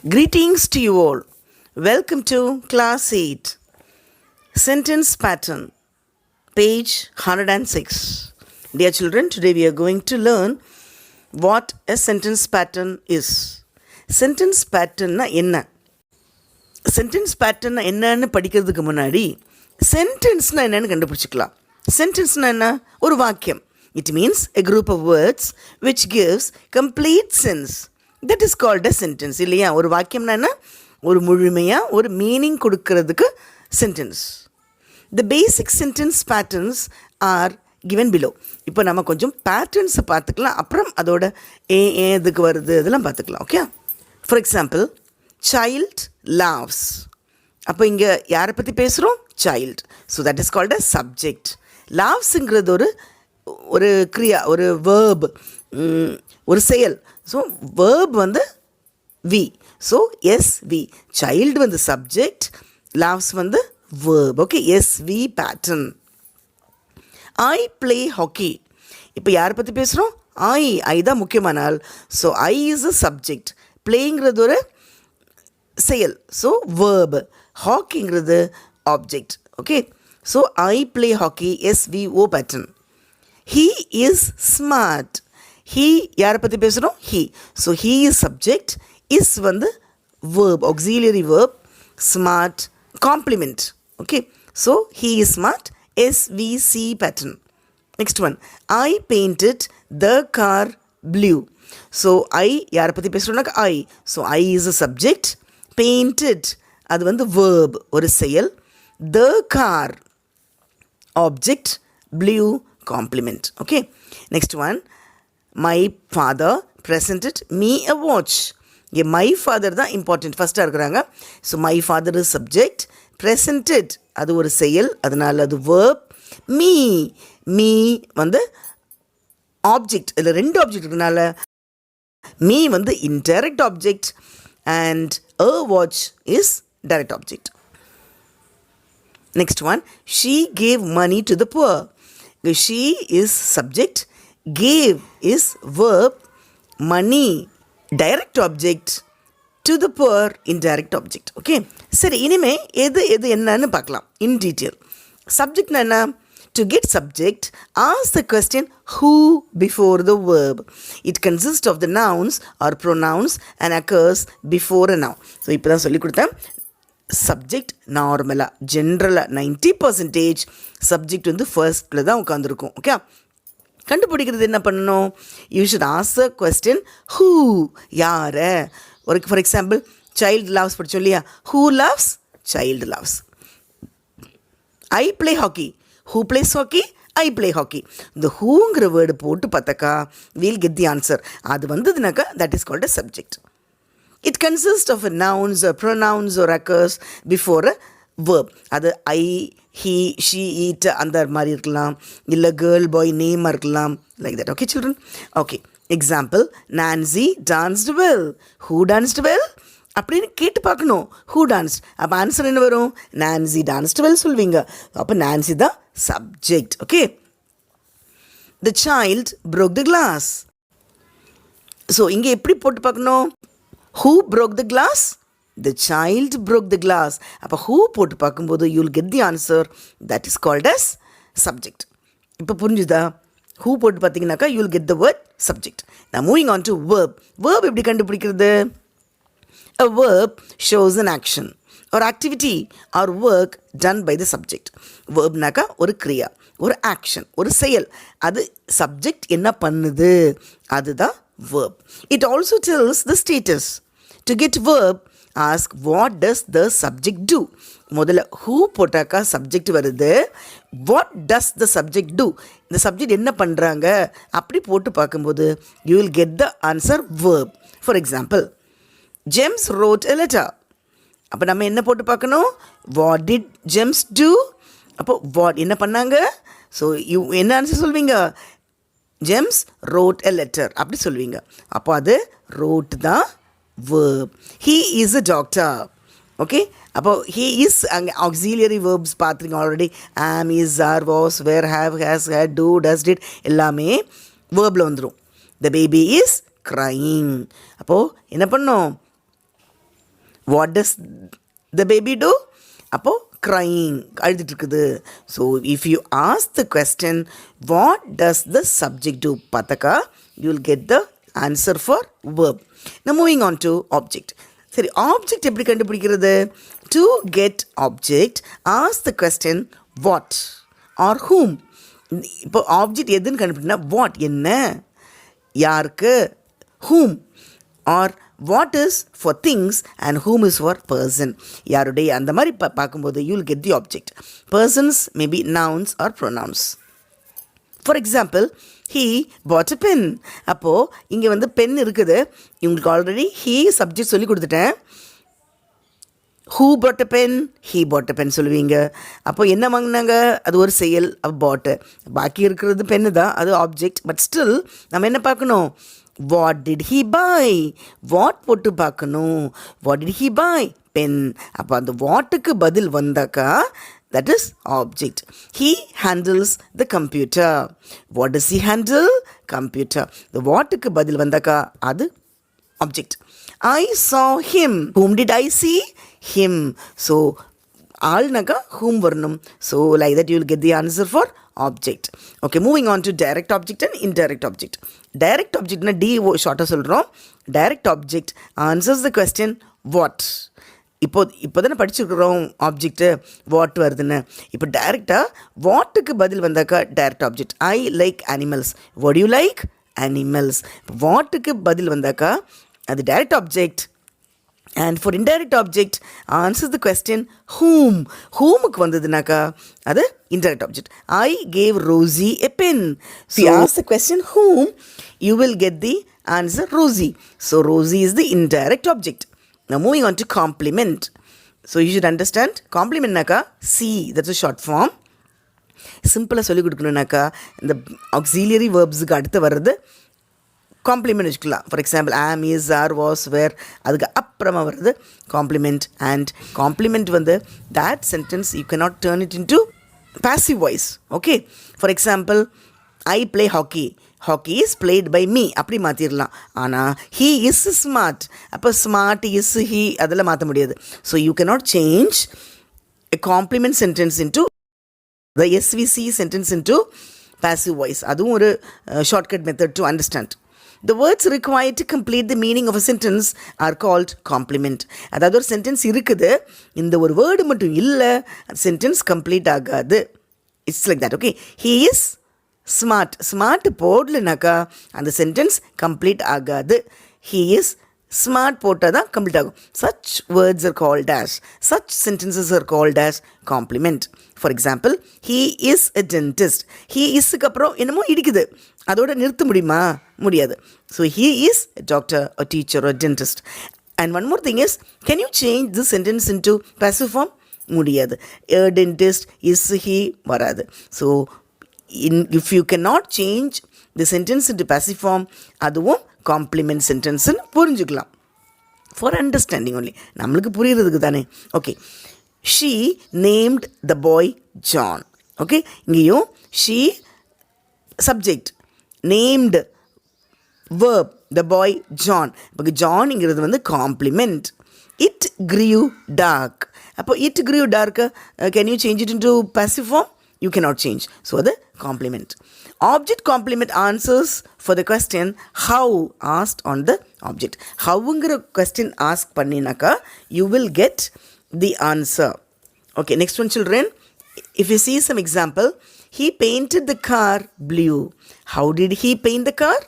Greetings to you all. Welcome to Class 8. Sentence Pattern, page 106. Dear children, today we are going to learn what a sentence pattern is. Sentence pattern na enna? Sentence pattern na என்னன்னு படிக்கிறதுக்கு முன்னாடி சென்டென்ஸ்னா என்னன்னு கண்டுபிடிச்சிக்கலாம். சென்டென்ஸ்னா என்ன? ஒரு வாக்கியம். It means a group of words which gives complete sense. That is called a sentence. இல்லையா? ஒரு வாக்கியம்னா என்ன? ஒரு முழுமையாக ஒரு மீனிங் கொடுக்கறதுக்கு sentence. The basic sentence patterns are given below. இப்போ நம்ம கொஞ்சம் பேட்டர்ன்ஸை பார்த்துக்கலாம், அப்புறம் அதோட எதுக்கு வருது அதெல்லாம் பார்த்துக்கலாம். Okay, for example, child loves. அப்போ இங்கே யாரை பற்றி பேசுகிறோம்? Child. So that is called a subject. லாவ்ஸுங்கிறது ஒரு கிரியா, ஒரு வேர்ப், ஒரு செயல். ஸோ வேர்ப் வந்து வி. So SV. சைல்டு வந்து சப்ஜெக்ட், லாவ்ஸ் வந்து verb. Okay, SV pattern. I play hockey. இப்போ யாரை பற்றி பேசுகிறோம்? ஐ தான் முக்கியமான ஆள். So I is a subject, பிளேங்கிறது ஒரு செயல், ஸோ வேர்ப். ஹாக்கிங்கிறது object. Okay, so I play hockey, SVO pattern. He is smart. He யாரை பற்றி பேசுகிறோம்? He. So he is subject, is வந்து verb, auxiliary verb, smart, complement. Okay, so he is smart, SVC pattern. Next one, I painted the car blue. So I யாரை பற்றி பேசுகிறோம்னா I. So I is a subject, painted அது வந்து verb, ஒரு செயல், the car object, blue complement. Okay, next one, my father presented me a watch. இங்கே my father தான் important, ஃபஸ்ட்டாக இருக்கிறாங்க. So my father is subject, presented அது ஒரு செயல், அதனால் அது verb. me வந்து ஆப்ஜெக்ட். இதில் ரெண்டு ஆப்ஜெக்ட் இருக்கிறதுனால me வந்து indirect object and a watch is direct object. Next one, she gave money to the poor. She is subject, gave is verb, money direct object, to the poor indirect object. Okay, சரி, இனிமே எது என்னன்னு பார்க்கலாம் in detail. Subject என்ன? To get subject, ask the question who before the verb. It consists of the nouns or pronouns and occurs before a noun. So இப்போ தான் சொல்லி கொடுத்தேன். சப்ஜெக்ட் நார்மலாக ஜென்ரலாக 90% சப்ஜெக்ட் வந்து ஃபர்ஸ்ட்டில் தான் உட்காந்துருக்கும். ஓகே, கண்டுபிடிக்கிறது என்ன பண்ணணும்? You should ask a question who, யாரை. ஃபார் எக்ஸாம்பிள், சைல்டு லவ்ஸ் படித்தோம் இல்லையா? Who loves? Child loves. I play hockey. Who plays hockey? I play hockey. இந்த ஹூங்கிற வேர்டு போட்டு பார்த்தாக்கா வீல் கெட் தி ஆன்சர். அது வந்ததுனாக்கா that is called a subject. It consists of nouns or pronouns or occurs before a verb. அது I, he, she, it அந்த மாதிரி இருக்கலாம், இல்லை கேர்ள் பாய் நேமாக இருக்கலாம், like that. Okay children? Okay, example, Nancy danced well. Who danced well அப்படின்னு கேட்டு பார்க்கணும். Who danced, அப்போ ஆன்சர் என்ன வரும்? நான்சி டான்ஸ்டு வெல் சொல்வீங்க. அப்போ நான்சி தான் subject. Okay, the child broke the glass. So இங்கே எப்படி போட்டு பார்க்கணும்? Who broke the glass? The child broke the glass. அப்போ who போட்டு பார்க்கும்போது you'll get the answer. That is called as subject. இப்போ புரிஞ்சுதா? who போட்டு பார்த்தீங்கன்னாக்கா you'll get the word subject. Now moving on to verb. Verb எப்படி கண்டுபிடிக்கிறது? A verb shows an action or activity or work done by the subject. Verbனாக்கா ஒரு கிரியா, ஒரு action, ஒரு செயல். அது சப்ஜெக்ட் என்ன பண்ணுது, அதுதான் verb. It also tells the status. To get verb, ask what does the subject do. முதல்ல who போட்டாக்கா சப்ஜெக்ட் வருது. What does the subject do? இந்த சப்ஜெக்ட் என்ன பண்ணுறாங்க அப்படி போட்டு பார்க்கும்போது you will get the answer verb. For example, James wrote a letter. அப்போ நம்ம என்ன போட்டு பார்க்கணும்? What did James do? அப்போ what என்ன பண்ணாங்க? ஸோ என்ன ஆன்சர் சொல்வீங்க? ஜேம்ஸ் ரோட் எ லெட்டர் அப்படி சொல்வீங்க. அப்போ அது ரோட் தான் verb. He is a doctor. Okay, அப்போ he is அங்கே auxiliary verbs பார்த்துருங்க already. am, is, are, was, were, have, has, had, do, does, did எல்லாமே வேர்பில் வந்துடும். The baby is crying. அப்போது என்ன பண்ணோம்? What does the baby do? அப்போ crying, அழுதுட்டு இருக்குது. So if you ask the question, what does the subject do? பார்த்தாக்கா you will get the answer for verb. Now moving on to object. சரி, object எப்படி கண்டுபிடிக்கிறது? To get object, ask the question what or whom. இப்போ object எதுன்னு கண்டுபிடினா what என்ன, யாருக்கு, whom, or what is for things and whom is for person. யாருடைய அந்த மாதிரி பார்க்கும்போது you will get the object. Persons may be nouns or pronouns. For example, he bought a pen. அப்போது இங்கே வந்து பென் இருக்குது. இவங்களுக்கு ஆல்ரெடி he சப்ஜெக்ட் சொல்லி கொடுத்துட்டேன். who bought a pen? he bought a pen சொல்லுவீங்க. அப்போ என்ன வாங்கினாங்க? அது ஒரு செயல், bought. பாக்கி இருக்கிறது பென்னு தான், அது ஆப்ஜெக்ட். பட் ஸ்டில் நம்ம என்ன பார்க்கணும்? what did he buy? what போட்டு பார்க்கணும். what did he buy? pen. அப்போ அந்த வாட்டுக்கு பதில் வந்தாக்கா that is object. He handles the computer. What does he handle? Computer. The வாட்டுக்கு பதில் வந்தாக்கா அது object. I saw him. Whom did I see? Him. So ஆள்னாக்கா whom வரணும். So like that you will get the answer for object. Okay, moving on to direct object and indirect object. Direct object na D shorter சொல்கிறோம். Direct object answers the question what. இப்போ தானே படிச்சுருக்குறோம் object what வருதுன்னு. இப்போ டைரெக்டாக வாட்டுக்கு பதில் வந்தாக்கா direct object. I like animals. What you like? Animals. இப்போ வாட்டுக்கு பதில் வந்தாக்கா அது direct object. And for indirect object answers the question whom. whomக்கு வந்ததுனாக்கா அது indirect object. I gave Rosie a pen. So you ask the question whom, you will get the answer Rosie. So Rosie is the indirect object. Now moving on to complement. So you should understand complement naka C, that's a short form. சிம்பிளாக சொல்லிக் கொடுக்கணுன்னாக்கா இந்த ஆக்சிலியரி வேர்ப்ஸுக்கு அடுத்து வர்றது complement வச்சுக்கலாம். For example ஆம், is, R, was, வேர், அதுக்கு அப்புறமா வருது காம்ப்ளிமெண்ட். அண்ட் காம்ப்ளிமெண்ட் வந்து that sentence you cannot turn it into passive voice. Okay, for example, I play hockey. Hockey is played by me. அப்படி மாற்றிடலாம். ஆனால் he is smart. அப்போ smart is he அதெல்லாம் மாற்ற முடியாது. So you cannot change a complement sentence into the SVC sentence into passive voice. அதுவும் ஒரு shortcut method to understand. The words required to complete the meaning of a sentence are called complement. அதாவது ஒரு sentence இருக்குது, இந்த ஒரு word மட்டும் இல்லை, sentence complete ஆகாது. It's like that. Okay, he is smart. Smart போடலனாக்கா அந்த சென்டென்ஸ் கம்ப்ளீட் ஆகாது. he is smart போட்டால் தான் கம்ப்ளீட் ஆகும். such words are called as, such sentences are called as complement. For example, he is a dentist. he isக்கு அப்புறம் என்னமோ இடிக்குது, அதோட நிறுத்த முடியுமா? முடியாது. So he is a doctor, a teacher, or a dentist. And one more thing is, can you change this sentence into passive form? முடியாது. a dentist, is he வராது. So if you cannot change the sentence into passive form, அதுவும் complement சென்டென்ஸ்ன்னு புரிஞ்சுக்கலாம். For understanding only, நம்மளுக்கு புரியுறதுக்கு தானே. Okay, she named the boy John. Okay, இங்கேயும் she subject, named verb the boy John. இப்போ ஜான்ங்கிறது வந்து காம்ப்ளிமெண்ட். It grew dark. அப்போ it grew dark, can you change it into passive form? You cannot change. So the complement. Object complement answers for the question how asked on the object. Howங்கிற question ask பண்ணினாக்கா you will get the answer. Okay, next one children. If you see some example, he painted the car blue. How did he paint the car?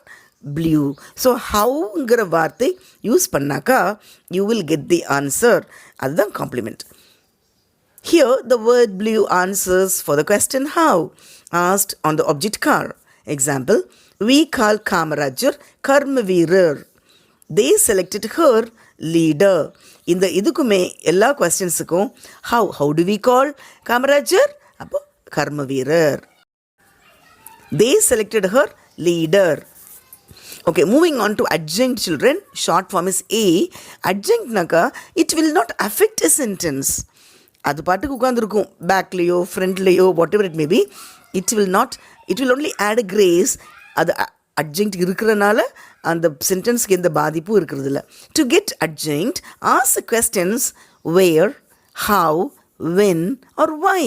Blue. So howங்கிற வார்த்தை use பண்ணாக்கா you will get the answer. அதுதான் complement. Here, the word blue answers for the question how, asked on the object car. Example, we call Kamarajar Karmaveerar. They selected her leader. இந்த இதுக்குமே எல்லா கொஸ்டின்ஸுக்கும் how do we call Kamarajar? அப்போ Karmaveerar. They selected her leader. Okay, moving on to adjunct children. Short form is A. Adjunct naka, it will not affect a sentence. அது பாட்டுக்கு உட்காந்துருக்கும், பேக்லேயோ ஃப்ரண்ட்லேயோ whatever it may be. It will only add a grace. அது adjunct இருக்கிறனால அந்த சென்டென்ஸ்க்கு எந்த பாதிப்பும் இருக்கிறது இல்லை. To get adjunct, ask the questions where, how, when or why.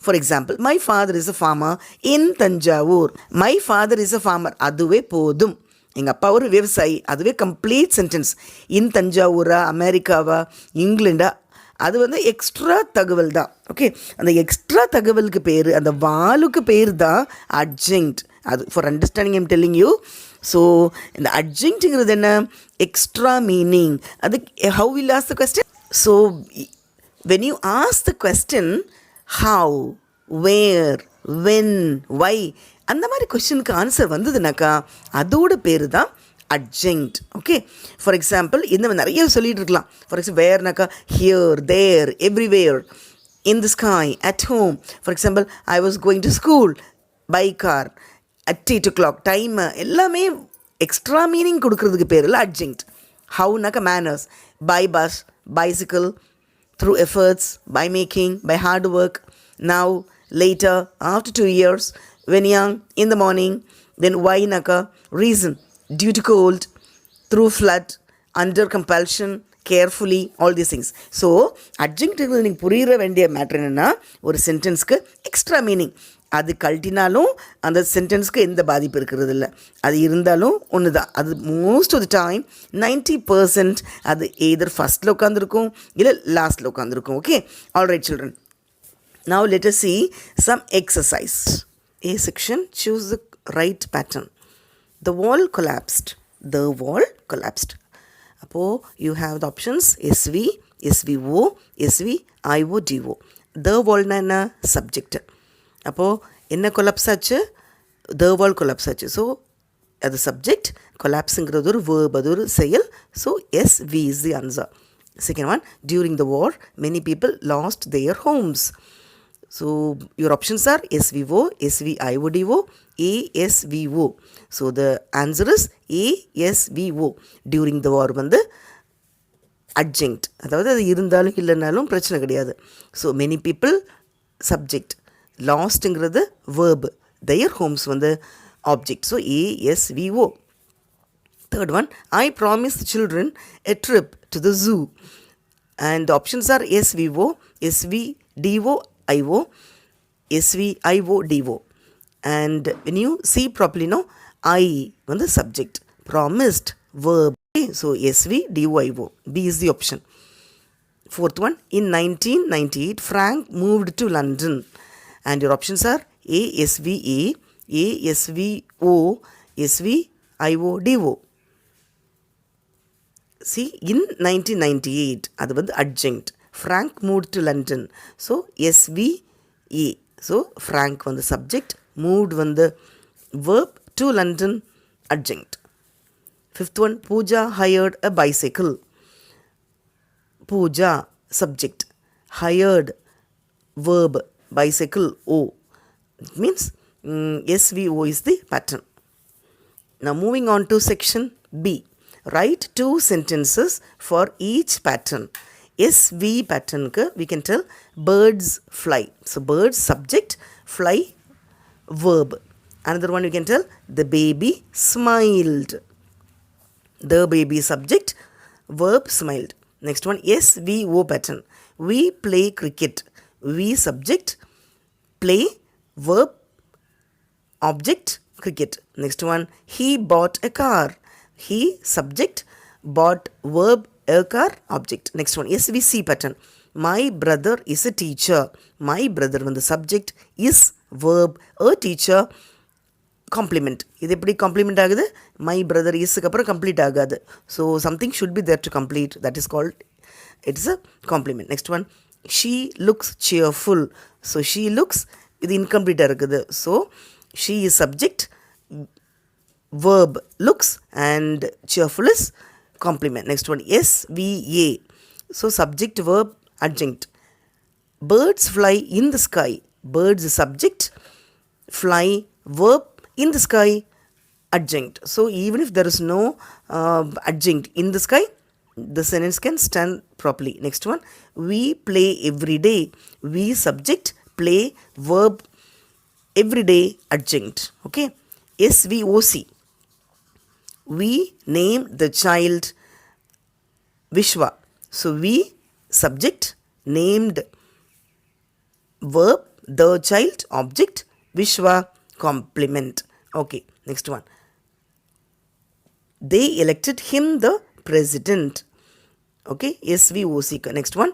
For example, my father is a farmer in Tanjavur. My father is a farmer. அதுவே போதும். எங்கள் அப்பா ஒரு விவசாயி, அதுவே கம்ப்ளீட் சென்டென்ஸ். இன் தஞ்சாவூரா, அமெரிக்காவா, இங்கிலாண்டா, அது வந்து எக்ஸ்ட்ரா தகவல் தான். ஓகே, அந்த எக்ஸ்ட்ரா தகவலுக்கு பேர், அந்த வாலுக்கு பேர் தான் adjunct. அது for understanding I'm telling you. So இந்த adjunctங்கிறது என்ன, எக்ஸ்ட்ரா மீனிங். அது how will ask the question. So when you ask the question how, where, when, why, அந்த மாதிரி கொஸ்டினுக்கு ஆன்சர் வந்ததுனாக்கா அதோட பேர் தான் adjunct. ஓகே, ஃபார் எக்ஸாம்பிள் இந்த நிறைய சொல்லிகிட்டு இருக்கலாம். ஃபார் எக்ஸாம்பிள் வேர்னாக்கா here, there, everywhere, in the sky, at home. For example I was going to school by car, at 8 o'clock, time எல்லாமே எக்ஸ்ட்ரா மீனிங் கொடுக்கறதுக்கு பேர் இல்லை adjunct. ஹவுனாக்கா manners, by bus, bicycle, through efforts, by making, by hard work, now, later, after 2 years, when young, in the morning. Then why naka, reason, due to cold, through flood, under compulsion, carefully, all these things. So adjunct நீங்கள் புரிகிற வேண்டிய matter என்னென்னா, ஒரு சென்டென்ஸ்க்கு extra meaning. அது கழட்டினாலும் அந்த சென்டென்ஸ்க்கு எந்த பாதிப்பு இருக்கிறது இல்லை. அது இருந்தாலும் ஒன்று தான். அது மோஸ்ட் ஆஃப் த டைம் 90% அது எய்தர் ஃபஸ்ட்டில் உட்காந்துருக்கும் இல்லை லாஸ்ட்டில் உட்காந்துருக்கும். Okay, alright children. Now let us see some exercise. A section, choose the right pattern. The wall collapsed. The wall collapsed. அப்போது you have the options SV, SVO, SVIO, DO. The wall என்ன, subject. அப்போது என்ன collapse ஆச்சு, the wall collapse ஆச்சு. So அது subject, கொலாப்ஸுங்கிறது ஒரு verb, அது ஒரு செயல். So SV is the answer. Second one, during the war many people lost their homes. So your options are SVO, SVIO, ASVO. So the answer is ASVO. During the war வந்து adjunct, அதாவது அது இருந்தாலும் இல்லைனாலும் பிரச்சனை கிடையாது. So many people subject, லாஸ்ட்டுங்கிறது verb, their homes வந்து object. So ASVO. Third one, I promised children a trip to the zoo. And the options are SVO, SVDO, IO, SVIO, DO. And when you see properly, no, I on the subject, promised verb. Okay, so SVDO, IO. B is the option. Fourth one, in 1998 Frank moved to London. And your options are ASVA, ASVO, SVIO, DO. See, in 1998 அது வந்து adjunct. Frank moved to London. So SVA. So Frank வந்து subject, moved வந்து verb, to London adjunct. Fifth one, Pooja hired a bicycle. Pooja subject, hired verb, bicycle O. It means SVO is the pattern. Now moving on to section B. Write 2 sentences for each pattern. SV pattern we can tell birds fly. So birds subject, fly verb. Another one we can tell the baby smiled. The baby subject, verb smiled. Next one SVO pattern. We play cricket. We subject, play verb, object, cricket. Next one, he bought a car. He subject, bought verb, a car, object. Next one, SVC pattern. My brother is a teacher. My brother when the subject is verb, a teacher, complement. இது எப்படி complement ஆகுது? My brother isக்கு அப்புறம் complete ஆகாது. So something should be there to complete. That is called, it is a complement. Next one, she looks cheerful. So she looks, இது incomplete இருக்குது. So she is subject, verb looks, and cheerful is complement. Next one, SVA. So subject, verb, adjunct. Birds fly in the sky. Birds subject, fly verb, in the sky adjunct. So even if there is no adjunct in the sky, the sentence can stand properly. Next one, we play every day. We subject, play verb, every day adjunct. Okay, SVOC. we name the child Vishwa. So we subject, named, verb the child, object Vishwa, complement. Okay, next one. They elected him the president. Okay, SVOC. Next one,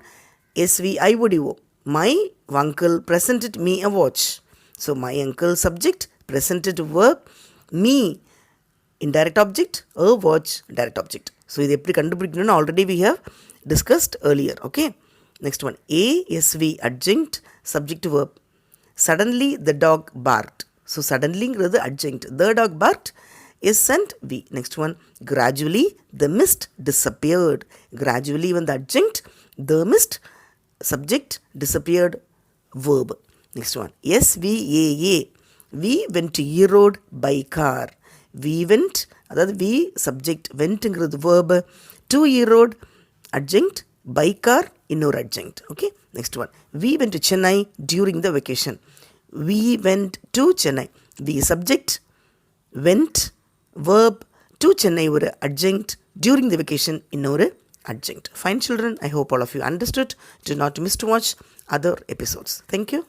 SVIVO. My uncle presented me a watch. So my uncle subject, presented verb, me indirect object, a watch direct object. So இது எப்படி கண்டுபிடிக்கணும்னு already we have discussed earlier. Okay, next one, ASV adjunct, subject verb. Suddenly the dog barked. So suddenlyங்கிறது adjunct, the dog barked, S and V. Next one, gradually the mist disappeared. Gradually when the adjunct, the mist, subject, disappeared, verb. Next one, SVAA. We went to Erode by car. We went, அதாவது we subject, wentங்கிறது verb, to Erode adjunct, by car இன்னொரு adjunct. Okay, next one, we went to Chennai during the vacation. We went to Chennai. We subject, went, verb, to Chennai ஒரு adjunct, during the vacation இன்னொரு adjunct. Fine children, I hope all of you understood. Do not miss to watch other episodes. Thank you.